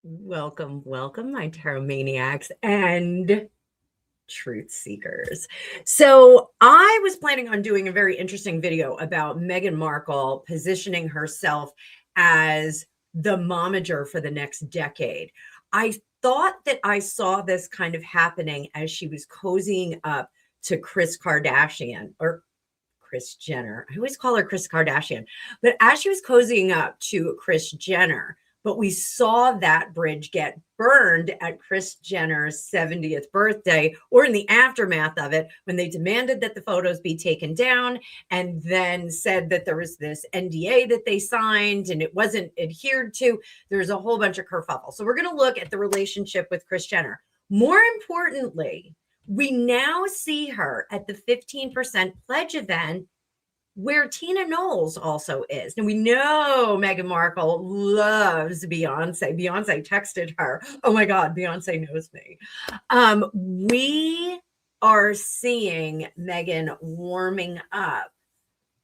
Welcome, welcome, my tarot maniacs and truth seekers. So I was planning on doing a very interesting video about Meghan Markle positioning herself as the momager for the next decade. I thought that I saw this kind of happening as she was cozying up to Kris Kardashian or Kris Jenner. I always call her Kris Kardashian, but as she was cozying up to Kris Jenner, but we saw that bridge get burned at Kris Jenner's 70th birthday, or in the aftermath of it, when they demanded that the photos be taken down and then said that there was this NDA that they signed and it wasn't adhered to. There's a whole bunch of kerfuffle. So we're going to look at the relationship with Kris Jenner. More importantly, we now see her at the 15% pledge event where Tina Knowles also is. And we know Meghan Markle loves Beyonce. Beyonce texted her, oh my God, Beyonce knows me. We are seeing Meghan warming up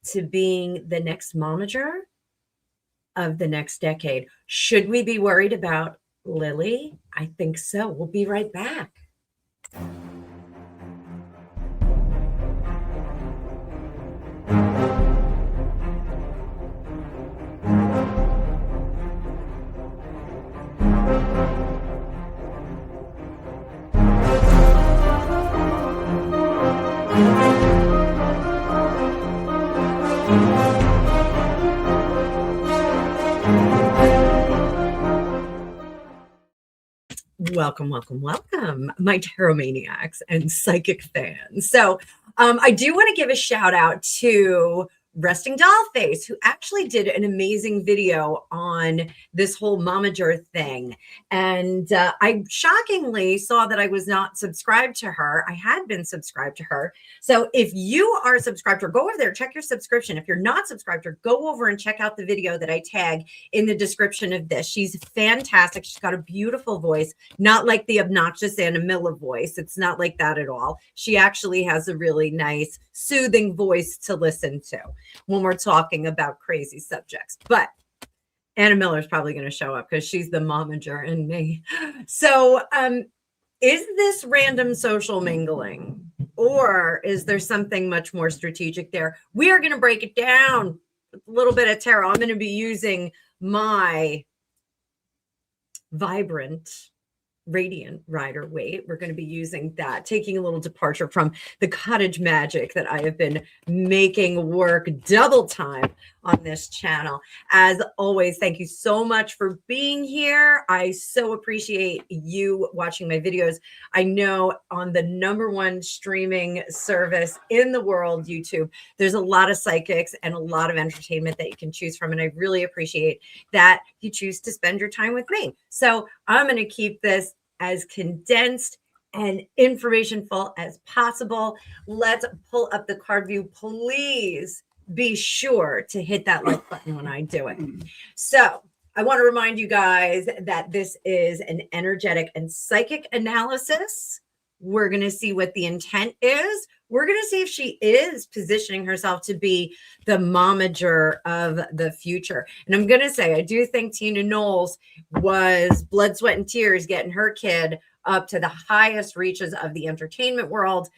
to being the next momager of the next decade. Should we be worried about Lili? I think so. We'll be right back. Welcome, welcome, welcome, my tarot maniacs and psychic fans. So I do want to give a shout out to Resting Dollface, who actually did an amazing video on this whole momager thing. And I shockingly saw that I was not subscribed to her. I had been subscribed to her. So if you are subscribed to her, go over there, check your subscription. If you're not subscribed to her, go over and check out the video that I tag in the description of this. She's fantastic. She's got a beautiful voice, not like the obnoxious Anna Miller voice. It's not like that at all. She actually has a really nice, soothing voice to listen to when we're talking about crazy subjects. But Anna Miller is probably going to show up because she's the momager in me. So is this random social mingling, or is there something much more strategic there? We are going to break it down with a little bit of tarot. I'm going to be using my vibrant radiant rider weight. We're going to be using that, taking a little departure from the cottage magic that I have been making work double time on this channel. As always, thank you so much for being here. I so appreciate you watching my videos. I know on the #1 streaming service in the world, YouTube, there's a lot of psychics and a lot of entertainment that you can choose from. And I really appreciate that you choose to spend your time with me. So I'm going to keep this as condensed and informationful as possible. Let's pull up the card view. Please be sure to hit that like button when I do it. So I want to remind you guys that this is an energetic and psychic analysis. We're going to see what the intent is. We're going to see if she is positioning herself to be the momager of the future. And I'm going to say, I do think Tina Knowles was blood, sweat, and tears getting her kid up to the highest reaches of the entertainment world.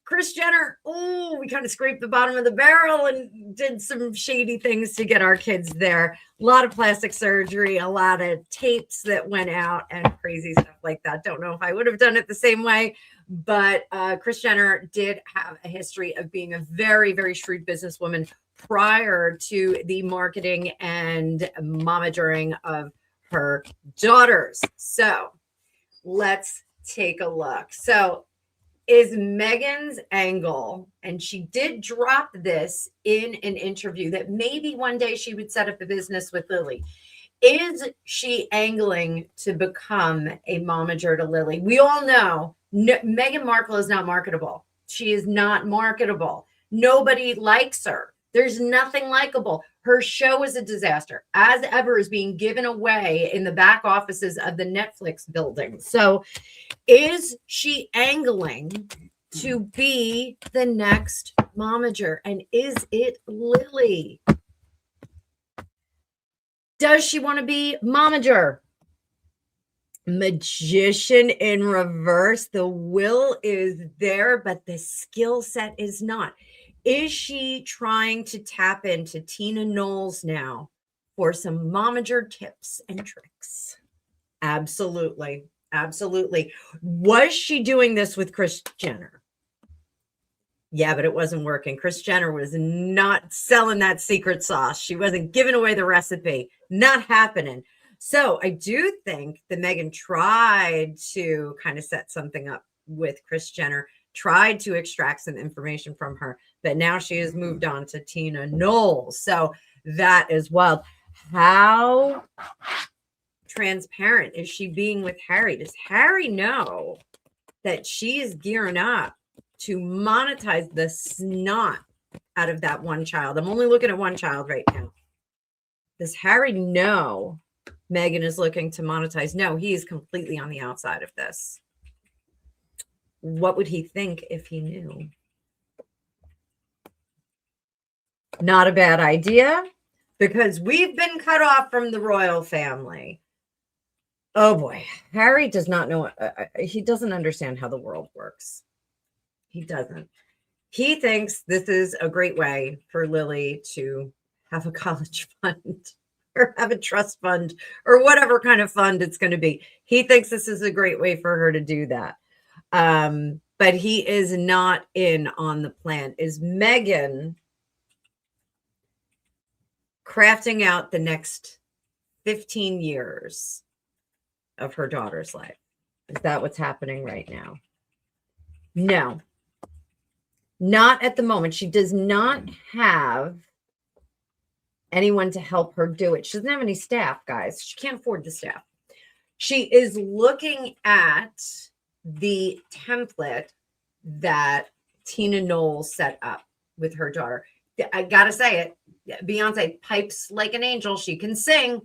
Kris Jenner, oh, we kind of scraped the bottom of the barrel and did some shady things to get our kids there. A lot of plastic surgery, a lot of tapes that went out and crazy stuff like that. Don't know if I would have done it the same way, but Kris Jenner did have a history of being a very, very shrewd businesswoman prior to the marketing and momagering of her daughters. So let's take a look. So is Meghan's angle, and she did drop this in an interview, that maybe one day she would set up a business with Lili. Is she angling to become a momager to Lili? We all know Meghan Markle is not marketable. She is not marketable. Nobody likes her. There's nothing likable. Her show is a disaster, as ever, is being given away in the back offices of the Netflix building. So is she angling to be the next momager? And is it Lili? Does she want to be momager? Magician in reverse. The will is there, but the skill set is not. Is she trying to tap into Tina Knowles now for some momager tips and tricks? Absolutely. Absolutely. Was she doing this with Kris Jenner? Yeah, but it wasn't working. Kris Jenner was not selling that secret sauce. She wasn't giving away the recipe. Not happening. So I do think that Meghan tried to kind of set something up with Kris Jenner, tried to extract some information from her, but now she has moved on to Tina Knowles. So that is wild. How transparent is she being with Harry? Does Harry know that she is gearing up to monetize the snot out of that one child? I'm only looking at one child right now. Does Harry know Meghan is looking to monetize? No, he is completely on the outside of this. What would he think if he knew? Not a bad idea, because we've been cut off from the royal family. Oh boy, Harry does not know. He doesn't understand how the world works. He doesn't. He thinks this is a great way for Lili to have a college fund or have a trust fund or whatever kind of fund it's going to be. He thinks this is a great way for her to do that. But he is not in on the plan. Is Meghan crafting out the next 15 years of her daughter's life? Is that what's happening right now? No, not at the moment. She does not have anyone to help her do it. She doesn't have any staff, guys. She can't afford the staff. She is looking at the template that Tina Knowles set up with her daughter. I gotta say it. Beyoncé pipes like an angel. She can sing.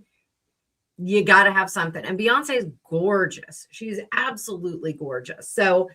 You gotta have something. And Beyoncé is gorgeous. She's absolutely gorgeous. So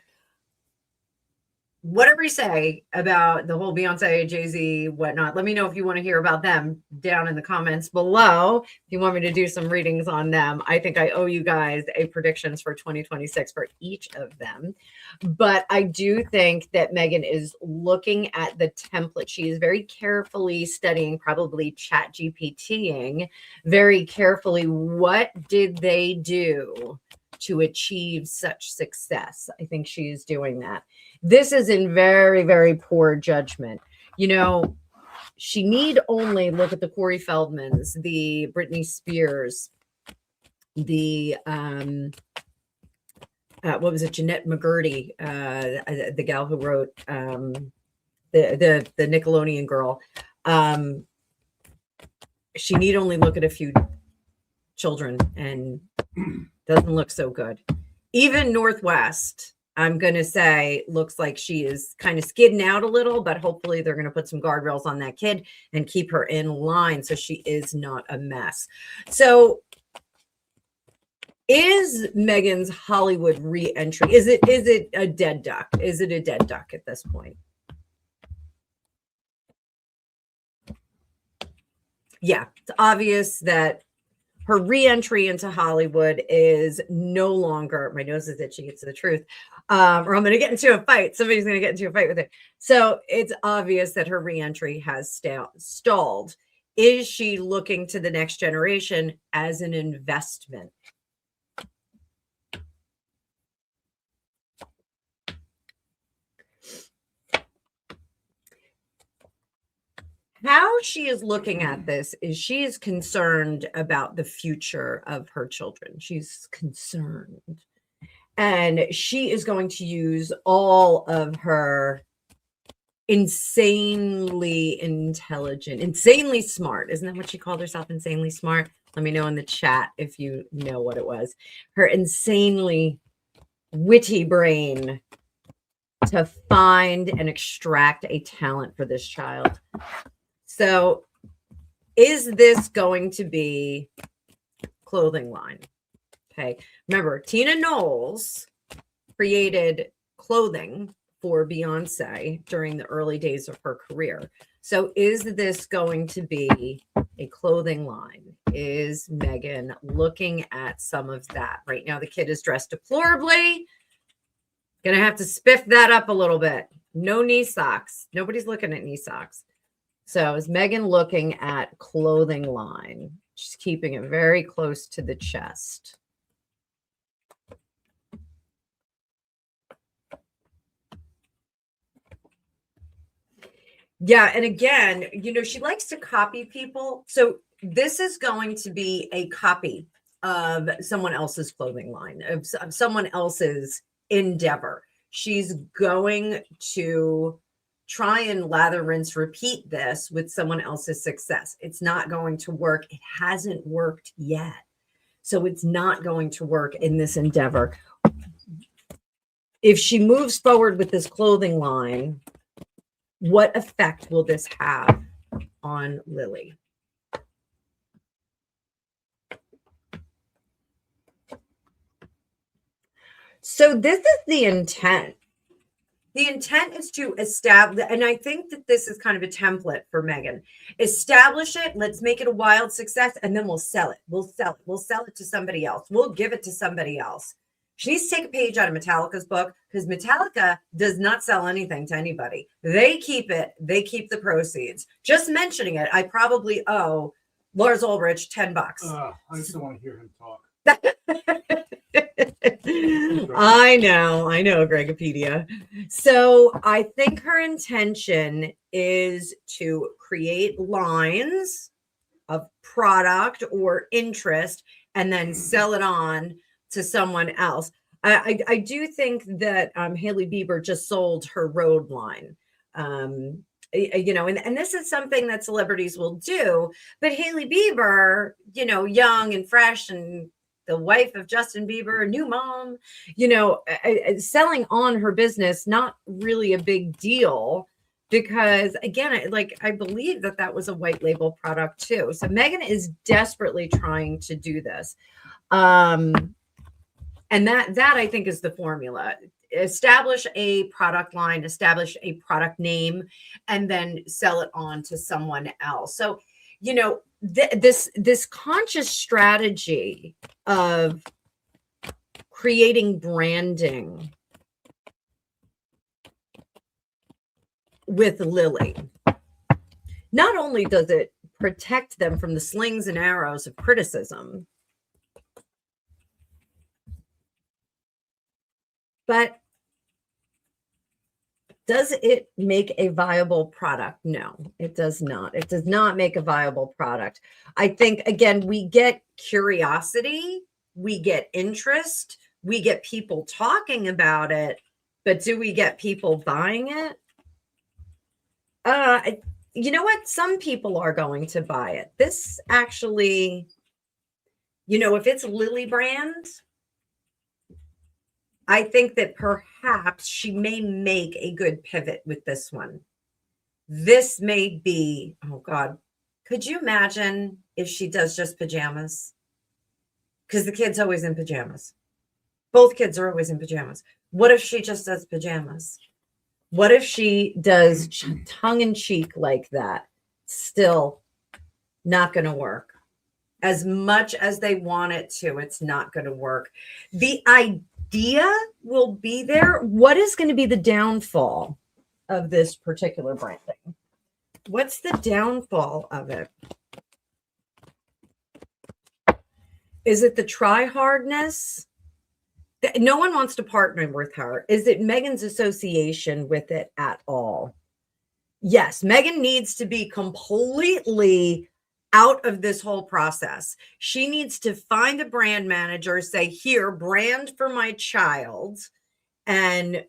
whatever you say about the whole Beyonce, Jay-Z, whatnot, let me know if you want to hear about them down in the comments below. If you want me to do some readings on them, I think I owe you guys a predictions for 2026 for each of them. But I do think that Meghan is looking at the template. She is very carefully studying, probably chat GPTing very carefully. What did they do to achieve such success? I think she is doing that. This is in very, very poor judgment. You know, she need only look at the Corey Feldmans, the Britney Spears, the what was it, Jeanette McGurdy, the gal who wrote the Nickelodeon girl. She need only look at a few children and doesn't look so good. Even Northwest, I'm going to say, looks like she is kind of skidding out a little, but hopefully they're going to put some guardrails on that kid and keep her in line so she is not a mess. So is Meghan's Hollywood re-entry, is it a dead duck? Is it a dead duck at this point? Yeah, it's obvious that her re-entry into Hollywood is no longer, my nose is itchy, it's the truth, or I'm going to get into a fight. Somebody's going to get into a fight with it. So it's obvious that her re-entry has stalled. Is she looking to the next generation as an investment? How she is looking at this is she is concerned about the future of her children. She's concerned. And she is going to use all of her insanely intelligent, insanely smart. Isn't that what she called herself? Insanely smart? Let me know in the chat if you know what it was. Her insanely witty brain to find and extract a talent for this child. So is this going to be clothing line? Okay. Remember, Tina Knowles created clothing for Beyonce during the early days of her career. So is this going to be a clothing line? Is Meghan looking at some of that? Right now, the kid is dressed deplorably. Gonna have to spiff that up a little bit. No knee socks. Nobody's looking at knee socks. So is Meghan looking at clothing line? She's keeping it very close to the chest. Yeah, and again, you know, she likes to copy people. So this is going to be a copy of someone else's clothing line, of someone else's endeavor. She's going to try and lather, rinse, repeat this with someone else's success. It's not going to work. It hasn't worked yet. So it's not going to work in this endeavor. If she moves forward with this clothing line, what effect will this have on Lili? So this is the intent. The intent is to establish, and I think that this is kind of a template for Meghan. Establish it, let's make it a wild success, and then we'll sell it. We'll sell it. We'll sell it to somebody else. We'll give it to somebody else. She needs to take a page out of Metallica's book, because Metallica does not sell anything to anybody. They keep it. They keep the proceeds. Just mentioning it, I probably owe Lars Ulrich $10. I just don't want to hear him talk. I know, Gregopedia. So I think her intention is to create lines of product or interest and then sell it on to someone else. I do think that Hailey Bieber just sold her road line. You know, and this is something that celebrities will do, but Hailey Bieber, you know, young and fresh and the wife of Justin Bieber, a new mom, you know, selling on her business, not really a big deal because again, I believe that was a white label product too. So Meghan is desperately trying to do this. And that I think is the formula. Establish a product line, establish a product name, and then sell it on to someone else. So, you know, this conscious strategy of creating branding with Lili, not only does it protect them from the slings and arrows of criticism, but does it make a viable product? No, it does not. It does not make a viable product. I think, again, we get curiosity, we get interest, we get people talking about it, but do we get people buying it? You know what? Some people are going to buy it. This actually, you know, if it's Lili brand, I think that perhaps she may make a good pivot with this one. This may be, oh God, could you imagine if she does just pajamas? Because the kid's always in pajamas. Both kids are always in pajamas. What if she just does pajamas? What if she does tongue in cheek like that? Still not going to work. As much as they want it to, it's not going to work. The idea will be there. What is going to be the downfall of this particular branding? What's the downfall of it? Is it the try hardness? No one wants to partner with her. Is it Meghan's association with it at all? Yes, Meghan needs to be completely out of this whole process. She needs to find a brand manager, say, here, brand for my child, and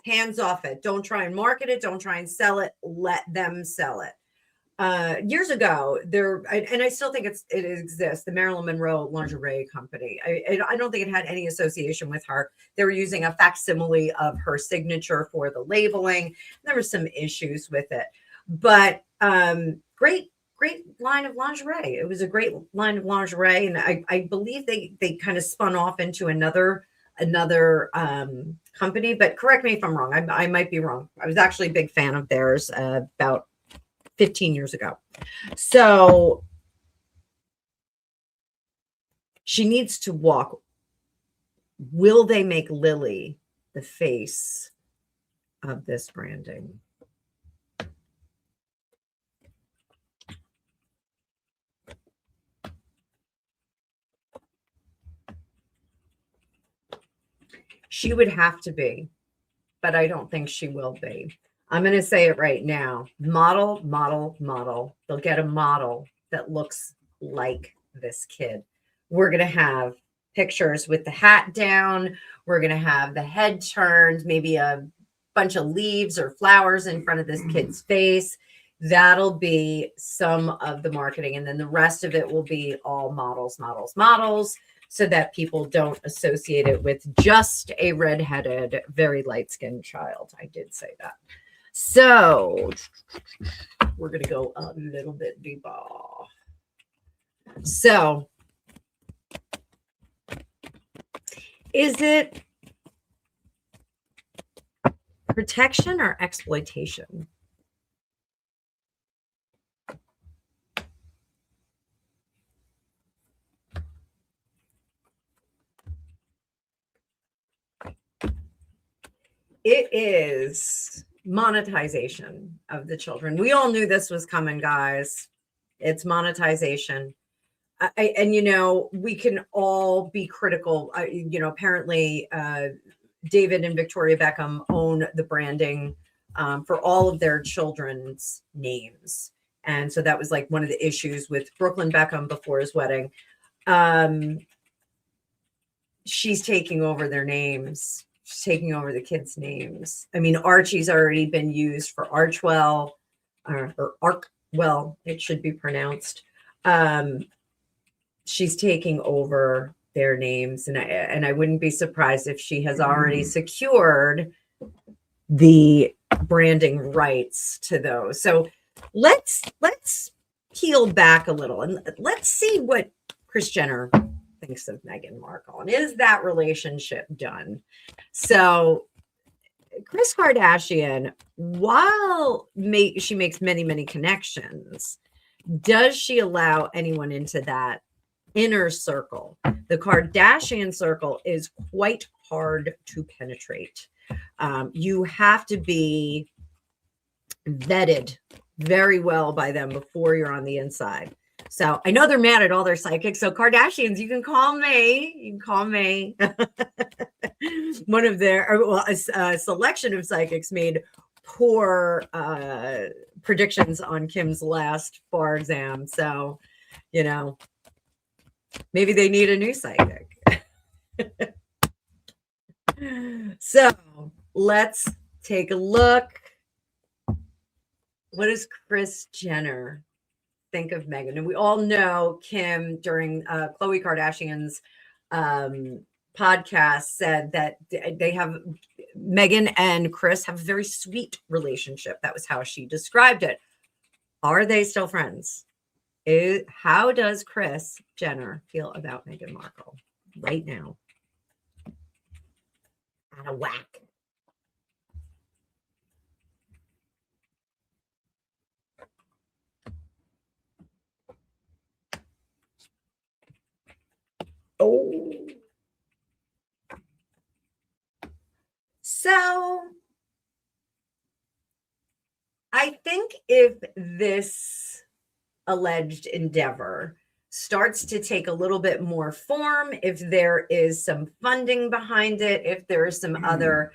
hands off it. Don't try and market it. Don't try and sell it. Let them sell it. Years ago, and I still think it exists, the Marilyn Monroe lingerie company. I don't think it had any association with her. They were using a facsimile of her signature for the labeling. There were some issues with it, but great line of lingerie. It was a great line of lingerie, and I believe they kind of spun off into another another company, but correct me if I'm wrong. I might be wrong. I was actually a big fan of theirs about 15 years ago. So she needs to walk. Will they make Lili the face of this branding? She would have to be, but I don't think she will be. I'm going to say it right now. Model, model, model. They'll get a model that looks like this kid. We're going to have pictures with the hat down. We're going to have the head turned, maybe a bunch of leaves or flowers in front of this kid's face. That'll be some of the marketing. And then the rest of it will be all models, models, models, so that people don't associate it with just a redheaded, very light-skinned child. I did say that. So we're going to go a little bit deeper. So is it protection or exploitation? It is monetization of the children. We all knew this was coming, guys. It's monetization. And, you know, we can all be critical. You know, apparently David and Victoria Beckham own the branding for all of their children's names. And so that was like one of the issues with Brooklyn Beckham before his wedding. She's taking over their names. She's taking over the kids' names. I mean, Archie's already been used for Archwell or Arkwell, it should be pronounced. She's taking over their names, and I wouldn't be surprised if she has already secured the branding rights to those. So let's peel back a little and let's see what Kris Jenner thinks of Meghan Markle, and is that relationship done? So Kris Kardashian, while she makes many connections, does she allow anyone into that inner circle? The Kardashian circle is quite hard to penetrate. You have to be vetted very well by them before you're on the inside. So I know they're mad at all their psychics. So Kardashians, you can call me. You can call me. One of a selection of psychics made poor predictions on Kim's last bar exam. So, you know, maybe they need a new psychic. So let's take a look. What does Kris Jenner think of Meghan? And we all know Kim during Khloe Kardashian's podcast said that they have, Meghan and Kris have a very sweet relationship. That was how she described it. Are they still friends? How does Kris Jenner feel about Meghan Markle right now? Out of whack. Oh. So I think if this alleged endeavor starts to take a little bit more form, if there is some funding behind it, if there are some other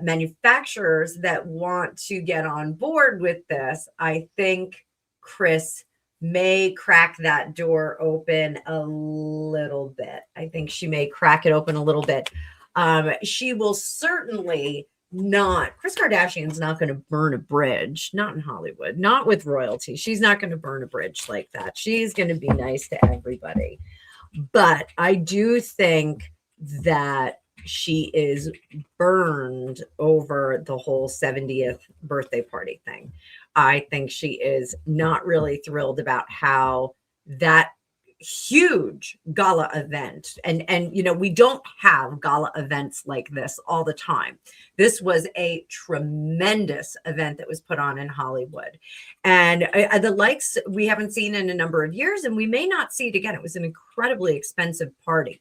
manufacturers that want to get on board with this, I think Kris may crack that door open a little bit. I think she may crack it open a little bit. She will certainly not, Kris Kardashian's not going to burn a bridge, not in Hollywood, not with royalty. She's not going to burn a bridge like that. She's going to be nice to everybody. But I do think that she is burned over the whole 70th birthday party thing. I think she is not really thrilled about how that huge gala event. And you know, we don't have gala events like this all the time. This was a tremendous event that was put on in Hollywood. And the likes we haven't seen in a number of years, and we may not see it again. It was an incredibly expensive party.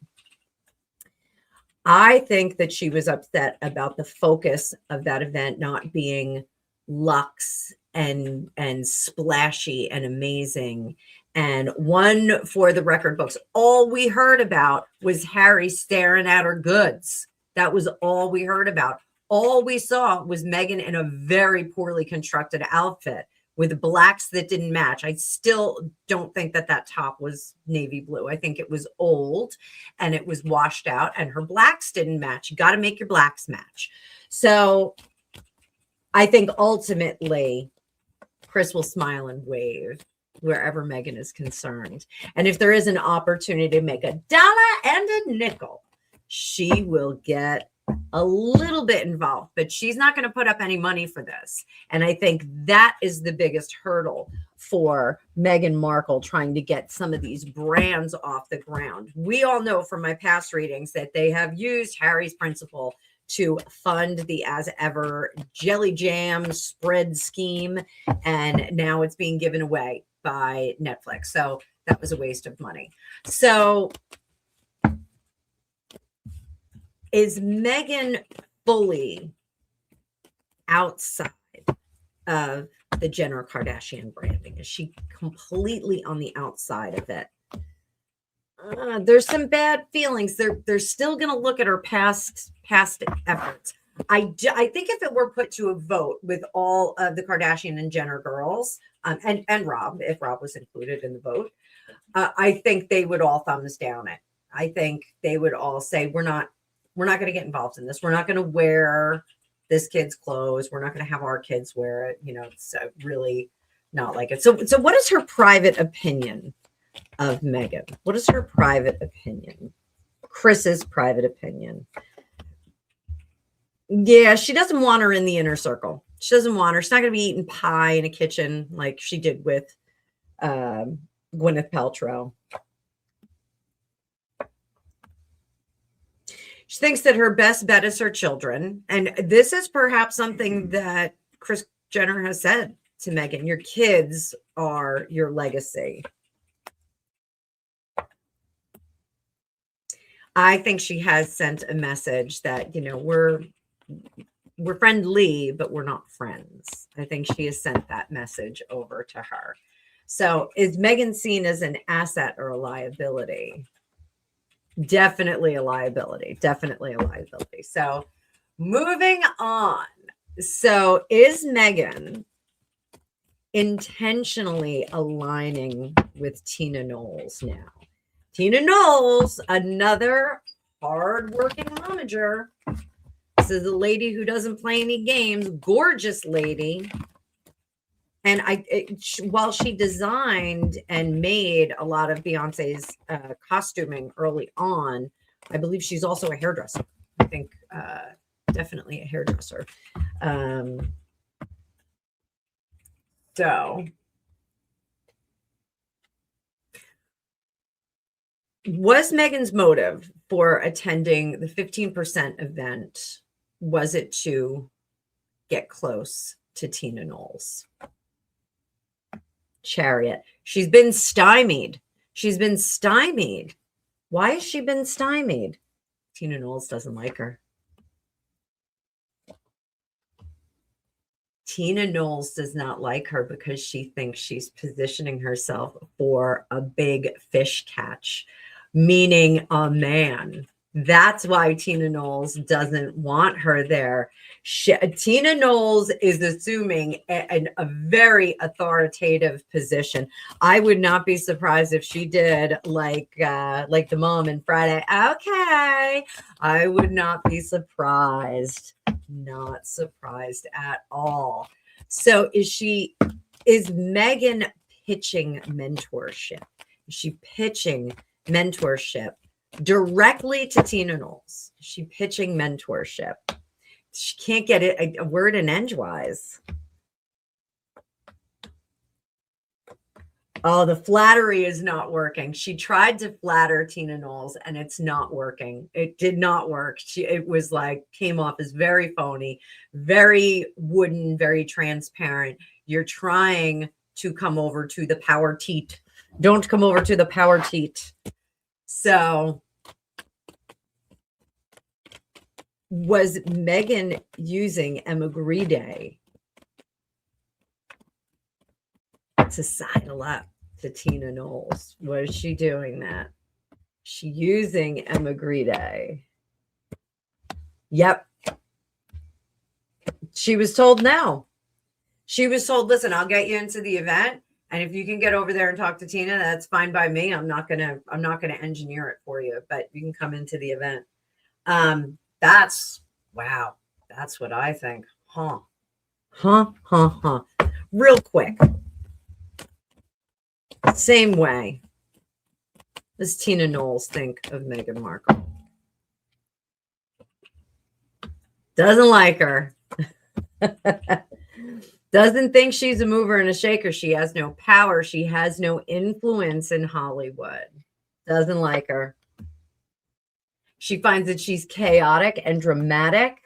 I think that she was upset about the focus of that event not being luxe and splashy and amazing. And one for the record books. All we heard about was Harry staring at her goods. That was all we heard about. All we saw was Meghan in a very poorly constructed outfit with blacks that didn't match. I still don't think that that top was navy blue. I think it was old and it was washed out, and her blacks didn't match. You got to make your blacks match. So I think ultimately Kris will smile and wave wherever Meghan is concerned. And if there is an opportunity to make $1 and a nickel, she will get a little bit involved, but she's not going to put up any money for this. And I think that is the biggest hurdle for Meghan Markle trying to get some of these brands off the ground. We all know from my past readings that they have used Harry's principle to fund the As Ever jelly jam spread scheme, and now it's being given away by Netflix. So that was a waste of money. So is Meghan fully outside of the Jenner Kardashian branding? Is she completely on the outside of it? There's some bad feelings. They're still going to look at her past efforts. I think if it were put to a vote with all of the Kardashian and Jenner girls, and Rob, if Rob was included in the vote, I think they would all thumbs down it. I think they would all say, we're not going to get involved in this. We're not going to wear this kid's clothes. We're not going to have our kids wear it. You know, it's really not like it. So what is her private opinion of Meghan? What is her private opinion? Kris's private opinion. Yeah, she doesn't want her in the inner circle. She doesn't want her. She's not going to be eating pie in a kitchen like she did with Gwyneth Paltrow. She thinks that her best bet is her children. And this is perhaps something that Kris Jenner has said to Meghan. Your kids are your legacy. I think she has sent a message that, you know, we're friendly, but we're not friends. I think she has sent that message over to her. So is Meghan seen as an asset or a liability? Definitely a liability. Definitely a liability. So moving on. So is Meghan intentionally aligning with Tina Knowles now? Tina Knowles, another hardworking momager. This is a lady who doesn't play any games. Gorgeous lady. And while she designed and made a lot of Beyonce's costuming early on, I believe she's also a hairdresser. I think definitely a hairdresser. So was Meghan's motive for attending the 15% event, was it to get close to Tina Knowles? Chariot. She's been stymied. She's been stymied. Why has she been stymied? Tina Knowles doesn't like her. Tina Knowles does not like her because she thinks she's positioning herself for a big fish catch, meaning a man. That's why Tina Knowles doesn't want her there. Tina Knowles is assuming a very authoritative position. I would not be surprised if she did like the mom in Friday. Okay, I would not be surprised. Not surprised at all. So is Meghan pitching mentorship? Is she pitching mentorship directly to Tina Knowles? Is she pitching mentorship? She can't get it a word in edgewise. Oh, the flattery is not working. She tried to flatter Tina Knowles and it's not working. It did not work. It was like, came off as very phony, very wooden, very transparent. You're trying to come over to the power teat. Don't come over to the power teat. So was Meghan using Emigree to sidle up to Tina Knowles? Was she doing that? She using Emigree? Yep. She was told no. She was told, listen, I'll get you into the event. And if you can get over there and talk to Tina, that's fine by me. I'm not gonna engineer it for you, but you can come into the event. That's wow. That's what I think. Huh. Real quick. Same way. Does Tina Knowles think of Meghan Markle? Doesn't like her. Doesn't think she's a mover and a shaker. She has no power. She has no influence in Hollywood. Doesn't like her. She finds that she's chaotic and dramatic.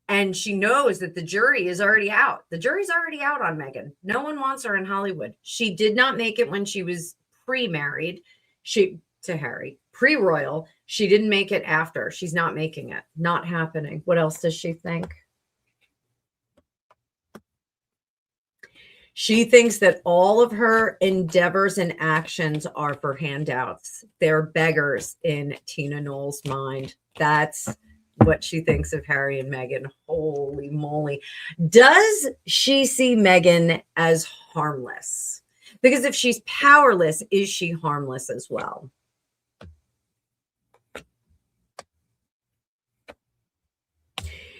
And she knows that the jury is already out. The jury's already out on Meghan. No one wants her in Hollywood. She did not make it when she was pre-married to Harry, pre-royal. She didn't make it after. She's not making it. Not happening. What else does she think? She thinks that all of her endeavors and actions are for handouts. They're beggars in Tina Knowles' mind. That's what she thinks of Harry and Meghan. Holy moly. Does she see Meghan as harmless? Because if she's powerless, is she harmless as well?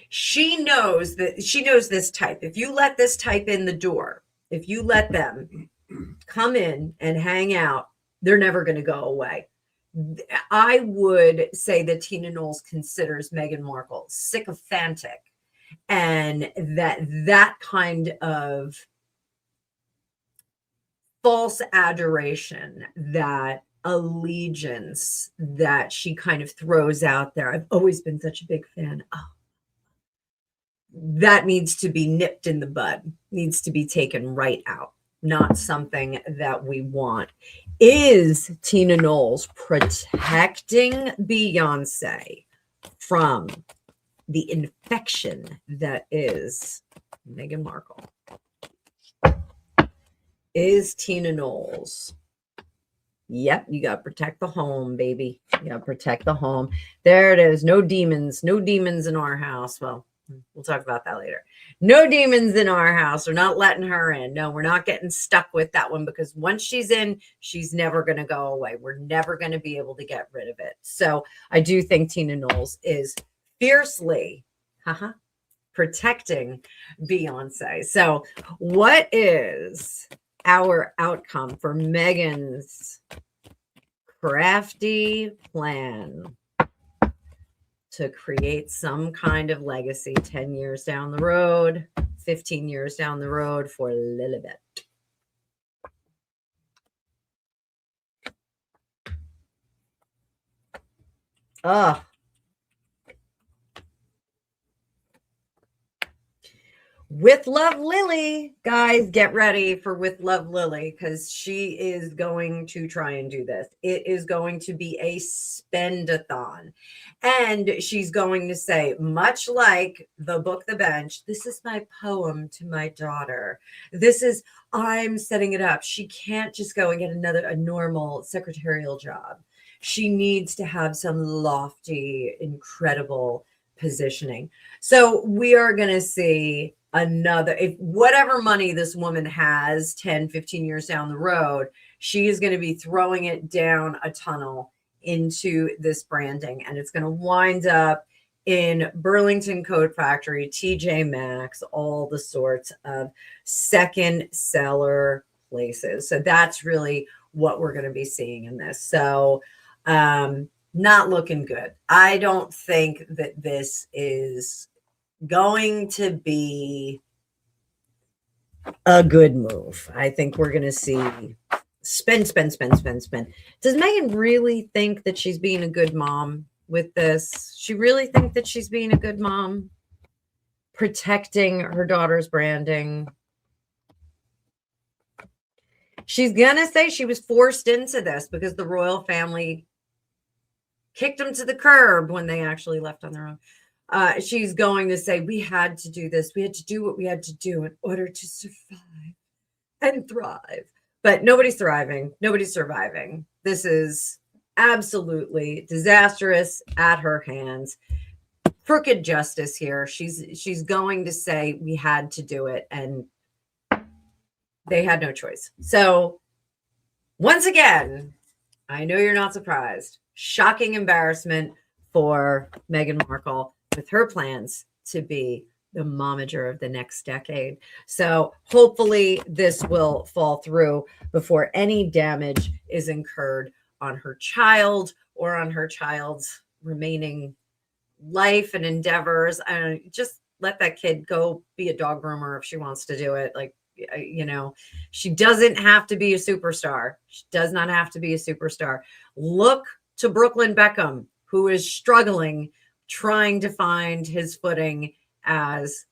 She knows this type. If you let this type in the door, if you let them come in and hang out, they're never going to go away. I would say that Tina Knowles considers Meghan Markle sycophantic, and that kind of false adoration, that allegiance that she kind of throws out there. I've always been such a big fan. Oh, that needs to be nipped in the bud, needs to be taken right out. Not something that we want. Is Tina Knowles protecting Beyoncé from the infection that is Meghan Markle? Is Tina Knowles? Yep, you got to protect the home, baby. You got to protect the home. There it is. No demons in our house. Well, we'll talk about that later. No demons in our house. We're not letting her in. No, we're not getting stuck with that one, because once she's in, she's never going to go away. We're never going to be able to get rid of it. So I do think Tina Knowles is fiercely protecting Beyoncé. So what is our outcome for Meghan's crafty plan to create some kind of legacy 10 years down the road, 15 years down the road for Lilibet? With Love Lili, guys, get ready for With Love Lili, because she is going to try and do this. It is going to be a spend-a-thon. And she's going to say, much like the book, The Bench, this is my poem to my daughter. I'm setting it up. She can't just go and get a normal secretarial job. She needs to have some lofty, incredible positioning. So we are going to see if whatever money this woman has 10, 15 years down the road, she is going to be throwing it down a tunnel into this branding, and it's going to wind up in Burlington Coat Factory, TJ Maxx, all the sorts of second seller places. So that's really what we're going to be seeing in this. So not looking good. I don't think that this is going to be a good move. I think we're going to see spend. Does Meghan really think that she's being a good mom with this? She really think that she's being a good mom, protecting her daughter's branding? She's going to say she was forced into this because the royal family kicked them to the curb when they actually left on their own. She's going to say, we had to do this. We had to do what we had to do in order to survive and thrive. But nobody's thriving. Nobody's surviving. This is absolutely disastrous at her hands. Crooked justice here. She's going to say we had to do it, and they had no choice. So once again, I know you're not surprised. Shocking embarrassment for Meghan Markle with her plans to be the momager of the next decade. So hopefully this will fall through before any damage is incurred on her child or on her child's remaining life and endeavors. And just let that kid go be a dog groomer if she wants to do it. Like, you know, she doesn't have to be a superstar. She does not have to be a superstar. Look to Brooklyn Beckham, who is struggling, trying to find his footing as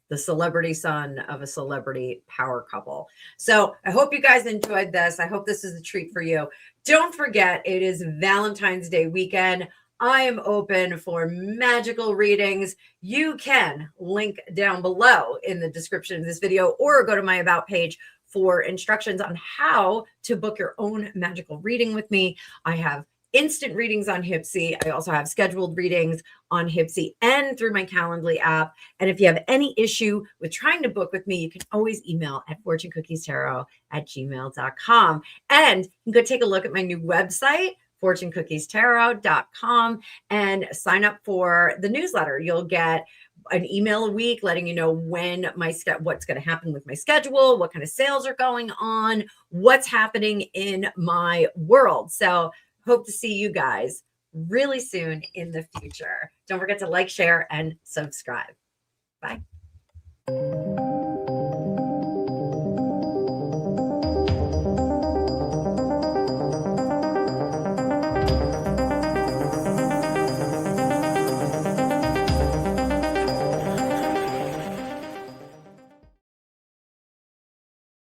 the celebrity son of a celebrity power couple. So I hope you guys enjoyed this. I hope this is a treat for you. Don't forget, it is Valentine's Day weekend. I am open for magical readings. You can link down below in the description of this video or go to my About page for instructions on how to book your own magical reading with me. I have instant readings on Hipsy. I also have scheduled readings on Hipsy and through my Calendly app. And if you have any issue with trying to book with me, you can always email at fortunecookiestarot@gmail.com. And you can go take a look at my new website, fortunecookiestarot.com, and sign up for the newsletter. You'll get an email a week letting you know when what's going to happen with my schedule, what kind of sales are going on, what's happening in my world. So hope to see you guys really soon in the future. Don't forget to like, share, and subscribe. Bye.